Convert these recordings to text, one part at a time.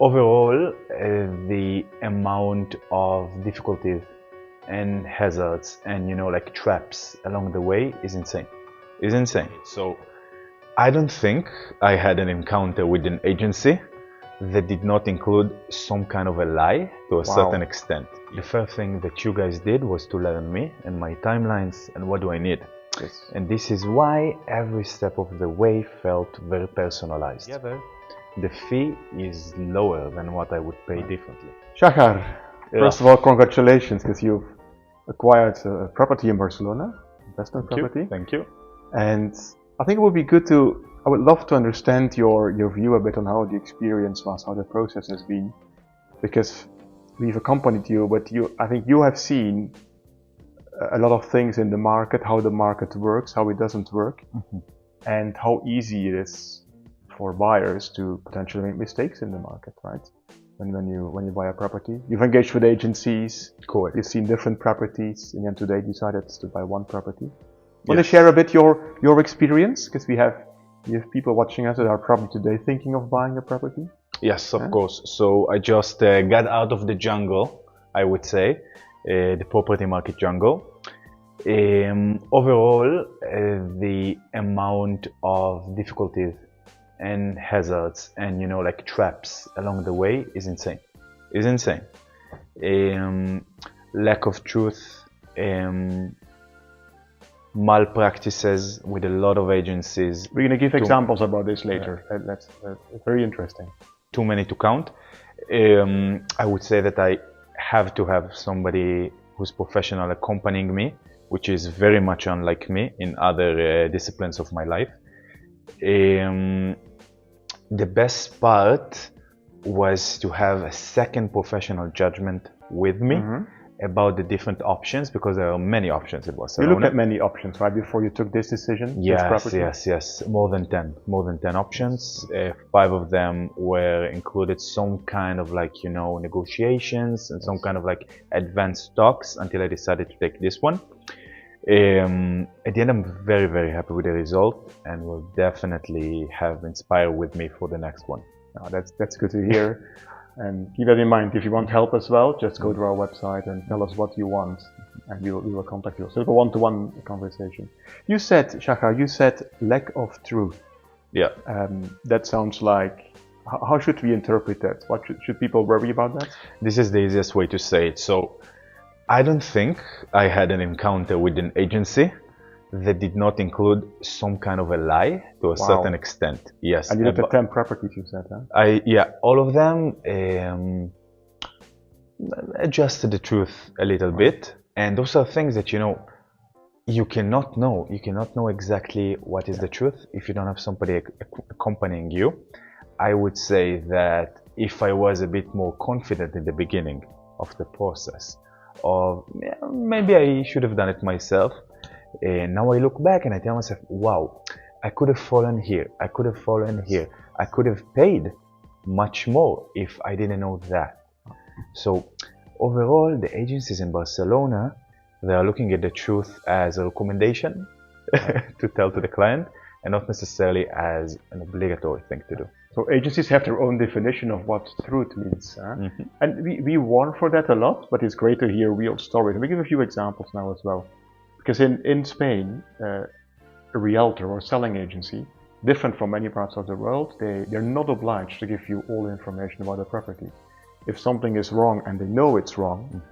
Overall, the amount of difficulties and hazards and like traps along the way is insane. So I don't think I had an encounter with an agency that did not include some kind of a lie to a certain extent. The first thing that you guys did was to learn me and my timelines and what do I need. Yes. And this is why every step of the way felt very personalized. The fee is lower than what I would pay differently. Shahar, first of all, congratulations, because you've acquired a property in Barcelona, investment property. Thank you. And I think it would be good I would love to understand your view a bit on how the experience was, how the process has been, because we've accompanied you, but I think you have seen a lot of things in the market, how the market works, how it doesn't work, and how easy it is for buyers to potentially make mistakes in the market, right? When you buy a property, you've engaged with agencies. Correct. You've seen different properties, and then today decided to buy one property. Want to share a bit your experience, because we have people watching us that are probably today thinking of buying a property. Yes, of course. So I just got out of the jungle, I would say, the property market jungle. Overall, the amount of difficulties and hazards and like traps along the way is insane. Lack of truth, malpractices with a lot of agencies. We're going to give examples about this later. That's very interesting. Too many to count. I would say that I have to have somebody who's professional accompanying me, which is very much unlike me in other disciplines of my life. The best part was to have a second professional judgment with me about the different options, because there are many options in Barcelona. You looked at many options, right, before you took this decision? Yes. More than 10 options. 5 of them were included some kind of negotiations and some kind of advanced talks until I decided to take this one. At the end, I'm very, very happy with the result, and will definitely have inspired with me for the next one. That's good to hear. And keep that in mind. If you want help as well, just go to our website and tell us what you want, and we will contact you. So it's a one-to-one conversation. You said, Shahar, lack of truth. Yeah. That sounds like, how should we interpret that? What should people worry about that? This is the easiest way to say it. So I don't think I had an encounter with an agency that did not include some kind of a lie to a certain extent. Yes. And you looked at 10 properties, you said, huh? All of them adjusted the truth a little bit. And those are things that, you cannot know. You cannot know exactly what is the truth if you don't have somebody accompanying you. I would say that if I was a bit more confident in the beginning of the process, or maybe I should have done it myself. Now I look back and I tell myself, wow, I could have fallen here. I could have fallen here. I could have paid much more if I didn't know that. So overall, the agencies in Barcelona, they are looking at the truth as a recommendation to tell to the client, and not necessarily as an obligatory thing to do. So agencies have their own definition of what truth means. Huh? And we warn for that a lot, but it's great to hear real stories. Let me give a few examples now as well. Because in Spain, a realtor or selling agency, different from many parts of the world, they're not obliged to give you all the information about the property. If something is wrong and they know it's wrong,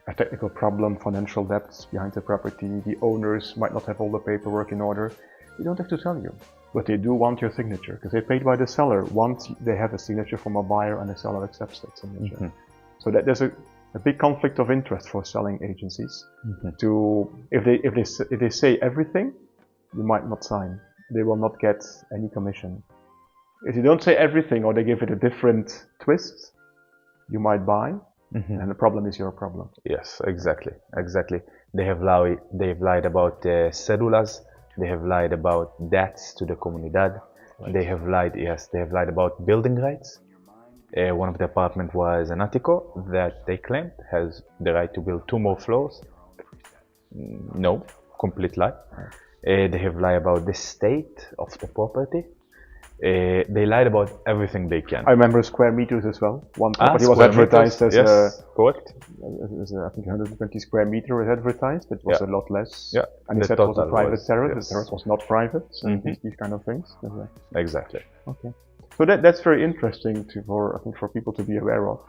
a technical problem, financial debts behind the property, the owners might not have all the paperwork in order, they don't have to tell you. But they do want your signature, because they paid by the seller once they have a signature from a buyer and the seller accepts that signature. So that there's a big conflict of interest for selling agencies. If they say everything, you might not sign. They will not get any commission. If you don't say everything, or they give it a different twist, you might buy, and the problem is your problem. Yes, exactly. They have lied about cédulas. They have lied about debts to the comunidad. They have lied about building rights. One of the apartments was an ático that they claimed has the right to build 2 more floors. No, complete lie. They have lied about the state of the property. They lied about everything they can. I remember square meters as well. One property was Square advertised meters, as correct. I think 120 square meter was advertised. It was a lot less. Yeah. And they said it was a private terrace. The terrace was not private. And these kind of things. Exactly. Okay. So that's very interesting for people to be aware of.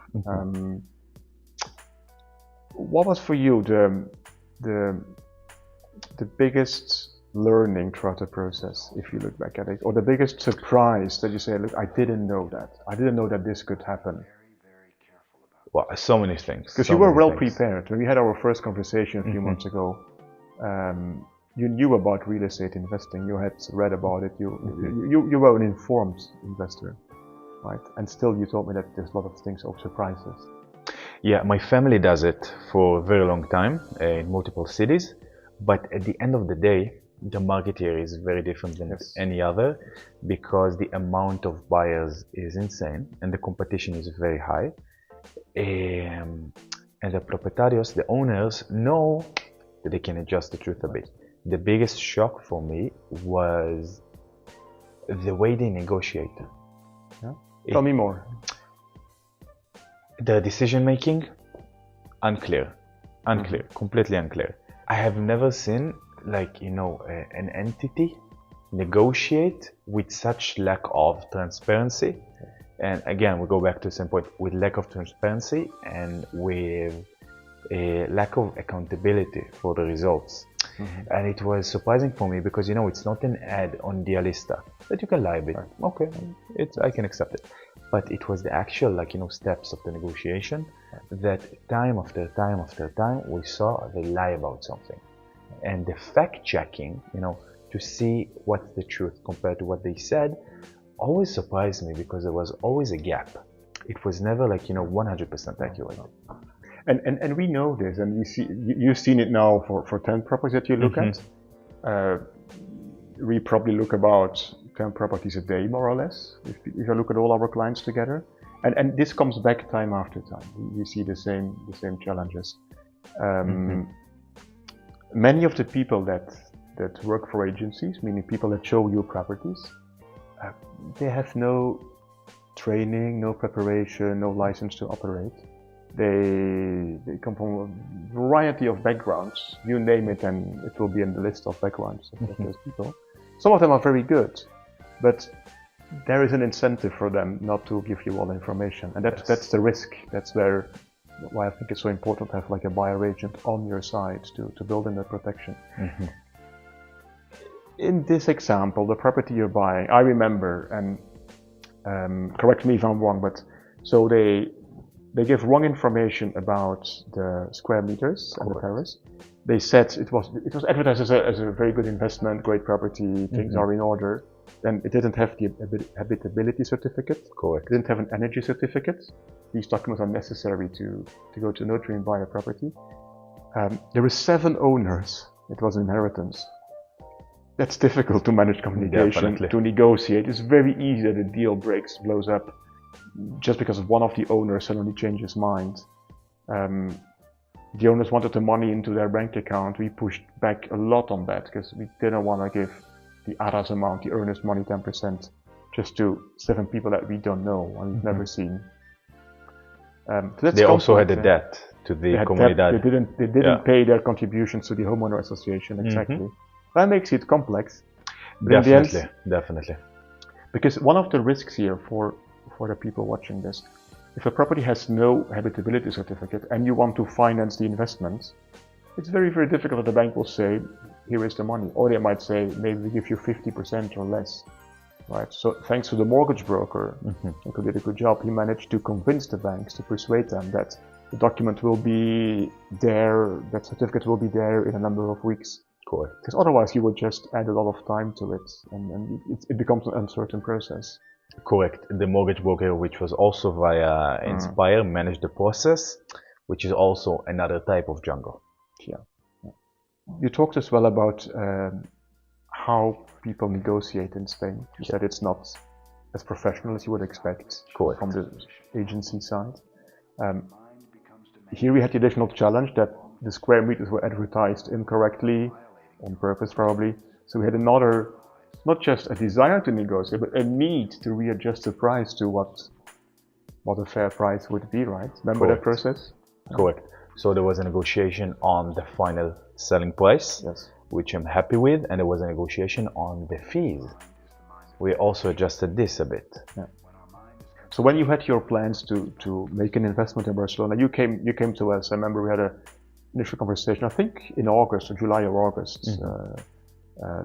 What was for you the biggest learning throughout the process, if you look back at it, or the biggest surprise that you say, look, I didn't know that. I didn't know that this could happen. Well, so many things. Because you were well prepared. When we had our first conversation a few months ago, you knew about real estate investing. You had read about it. You were an informed investor, right? And still, you told me that there's a lot of things of surprises. Yeah, my family does it for a very long time in multiple cities. But at the end of the day, the market here is very different than any other, because the amount of buyers is insane and the competition is very high. And the propietarios, the owners, know that they can adjust the truth a bit. The biggest shock for me was the way they negotiate. Yeah? Tell me more. The decision making, unclear, completely unclear. I have never seen an entity negotiate with such lack of transparency. And again, we go back to the same point, with lack of transparency and with a lack of accountability for the results. And it was surprising for me because, it's not an ad on Dialista that you can lie a bit. Okay, I can accept it. But it was the actual, steps of the negotiation that time after time after time, we saw they lie about something. And the fact checking, to see what's the truth compared to what they said, always surprised me because there was always a gap. It was never 100% accurate. And we know this, and we see you've seen it now for 10 properties that you look at. We probably look about 10 properties a day, more or less, if you look at all our clients together. And this comes back time after time. We see the same challenges. Many of the people that work for agencies, meaning people that show you properties, they have no training, no preparation, no license to operate. They come from a variety of backgrounds. You name it, and it will be in the list of backgrounds of those people. Some of them are very good, but there is an incentive for them not to give you all the information, and that's the risk. That's why I think it's so important to have a buyer agent on your side to build in that protection. In this example, the property you're buying, I remember, and correct me if I'm wrong, but so they gave wrong information about the square meters and the terrace. They said it was advertised as a very good investment, great property, things are in order. Then it didn't have the habitability certificate. Correct. It didn't have an energy certificate. These documents are necessary to go to notary and buy a property. There were 7 owners. It was inheritance. That's difficult to manage communication, to negotiate. It's very easy that a deal blows up, just because one of the owners suddenly changed his mind. The owners wanted the money into their bank account. We pushed back a lot on that because we didn't want to give the ARA's amount, the earnest money, 10%, just to 7 people that we don't know and we've never seen. So they also had a debt to the comunidad. They didn't pay their contributions to the homeowner association, exactly. That makes it complex. Definitely. Because one of the risks here for the people watching this, if a property has no habitability certificate and you want to finance the investment, it's very, very difficult that the bank will say, here is the money. Or they might say, maybe we give you 50% or less. Right? So thanks to the mortgage broker, who did a good job, he managed to convince the banks, to persuade them that the document will be there, that certificate will be there in a number of weeks. Correct. Because otherwise you would just add a lot of time to it, and it becomes an uncertain process. Correct. The mortgage broker, which was also via Inspire, managed the process, which is also another type of jungle. Yeah. You talked as well about how people negotiate in Spain. You said it's not as professional as you would expect from the agency side. Here we had the additional challenge that the square meters were advertised incorrectly, on purpose probably. So we had another not just a desire to negotiate, but a need to readjust the price to what a fair price would be, right? Remember that process? Correct. So there was a negotiation on the final selling price, Yes. which I'm happy with, and there was a negotiation on the fees. We also adjusted this a bit. Yeah. So when you had your plans to make an investment in Barcelona, you came to us. I remember we had an initial conversation, I think in August or July or August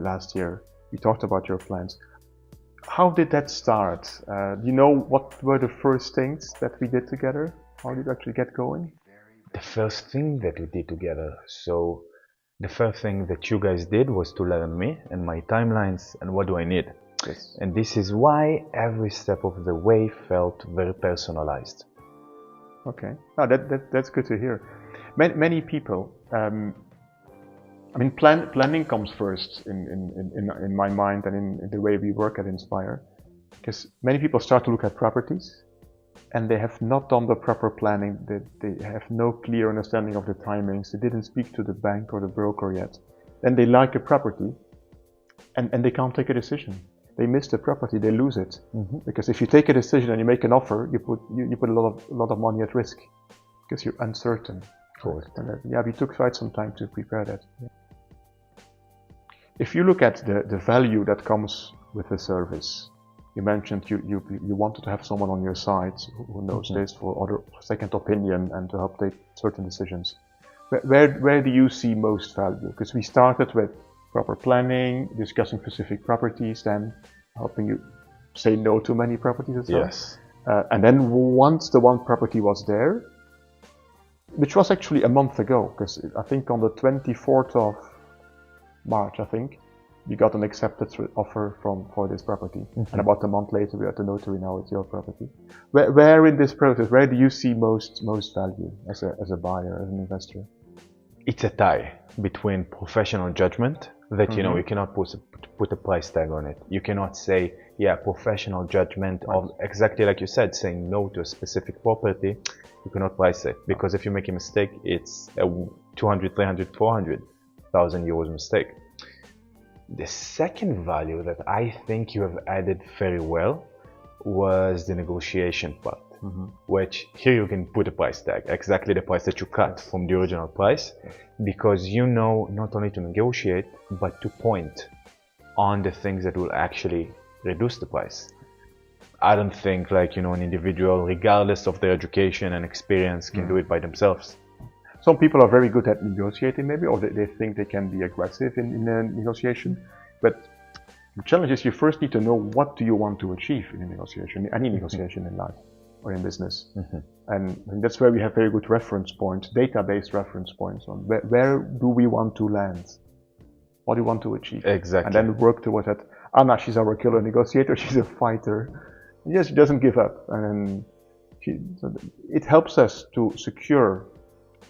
last year. We talked about your plans. How did that start? Do you know what were the first things that we did together? How did it actually get going? The first thing that we did together, so the first thing that you guys did was to learn me and my timelines and what do I need. Yes. And this is why every step of the way felt very personalized. Okay, that's good to hear. Many people, I mean, planning comes first in my mind and in the way we work at Inspire, because many people start to look at properties and they have not done the proper planning. They have no clear understanding of the timings. They didn't speak to the bank or the broker yet. Then they like a property and they can't take a decision. They miss the property, they lose it. Because if you take a decision and you make an offer, you put a lot of money at risk because you're uncertain. Correct. And we took quite some time to prepare that. If you look at the value that comes with the service, you mentioned you wanted to have someone on your side who knows this for second opinion and to help take certain decisions. Where do you see most value? Because we started with proper planning, discussing specific properties, then helping you say no to many properties as well. Yes. And then once the one property was there, which was actually a month ago, because I think on the 24th of March, I think, we got an accepted offer for this property. And about a month later, we're at the notary, now it's your property. Where in this process, where do you see most value as a buyer, as an investor? It's a tie between professional judgment that, you know, you cannot put a price tag on it. You cannot say, yeah, professional judgment of exactly like you said, saying no to a specific property. You cannot price it because if you make a mistake, it's a 200, 300, 400,000 euros mistake. The second value that I think you have added very well was the negotiation part, which here you can put a price tag, exactly the price that you cut from the original price, because you know not only to negotiate, but to point on the things that will actually reduce the price. I don't think like, you know, an individual, regardless of their education and experience, can do it by themselves. Some people are very good at negotiating maybe, or they think they can be aggressive in a negotiation. But the challenge is you first need to know what do you want to achieve in a negotiation, any negotiation in life or in business. And that's where we have very good reference points, database reference points on where do we want to land? What do we want to achieve? Exactly. And then work towards that. Anna, she's our killer negotiator, she's a fighter. Yes, she doesn't give up. And it helps us to secure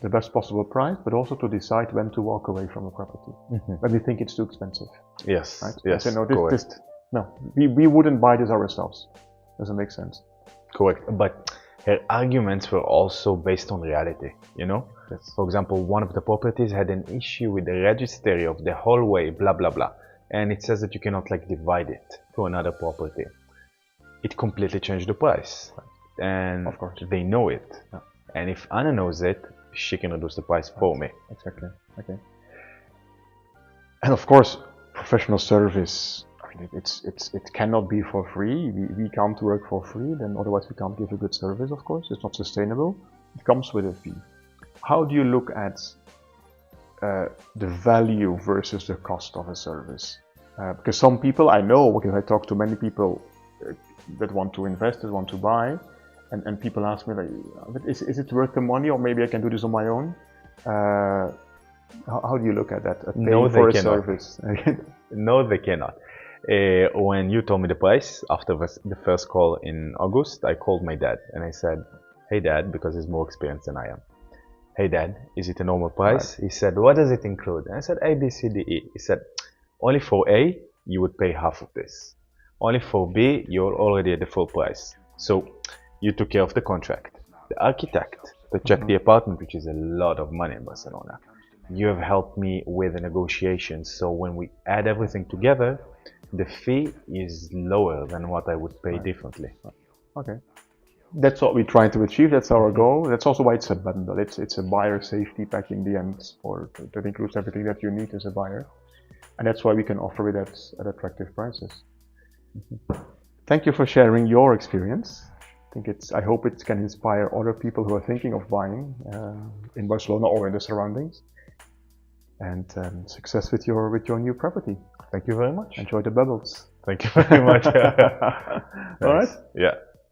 the best possible price, but also to decide when to walk away from a property when we think it's too expensive. Yes, right? yes, say, no, correct. We wouldn't buy this ourselves. Doesn't make sense. Correct, but her arguments were also based on reality, you know? Yes. For example, one of the properties had an issue with the registry of the hallway, blah, blah, blah. And it says that you cannot like divide it to another property. It completely changed the price. And of course, they know it. Yeah. And if Anna knows it, she can reduce the price for me. Exactly. Okay. And of course, professional service. I mean, it cannot be for free. We can't work for free. Then otherwise we can't give a good service. Of course, it's not sustainable. It comes with a fee. How do you look at the value versus the cost of a service? Because some people I know, because I talk to many people that want to invest, that want to buy. And people ask me, like, is it worth the money, or maybe I can do this on my own? How do you look at that? No, for they a cannot. service? No, they cannot. When you told me the price, after the first call in August, I called my dad and I said, hey dad, because he's more experienced than I am. Hey dad, is it a normal price? Right. He said, what does it include? And I said, A, B, C, D, E. He said, only for A, you would pay half of this. Only for B, you're already at the full price. So you took care of the contract, the architect, to check the apartment, which is a lot of money in Barcelona. You have helped me with the negotiations. So when we add everything together, the fee is lower than what I would pay differently. Okay. That's what we're trying to achieve. That's our goal. That's also why it's a bundle. It's a buyer safety pack in the end, that includes everything that you need as a buyer, and that's why we can offer it at attractive prices. Thank you for sharing your experience. I hope it can inspire other people who are thinking of buying in Barcelona or in the surroundings. And success with your new property. Thank you very much. Enjoy the bubbles. Thank you very much. All right. Yeah.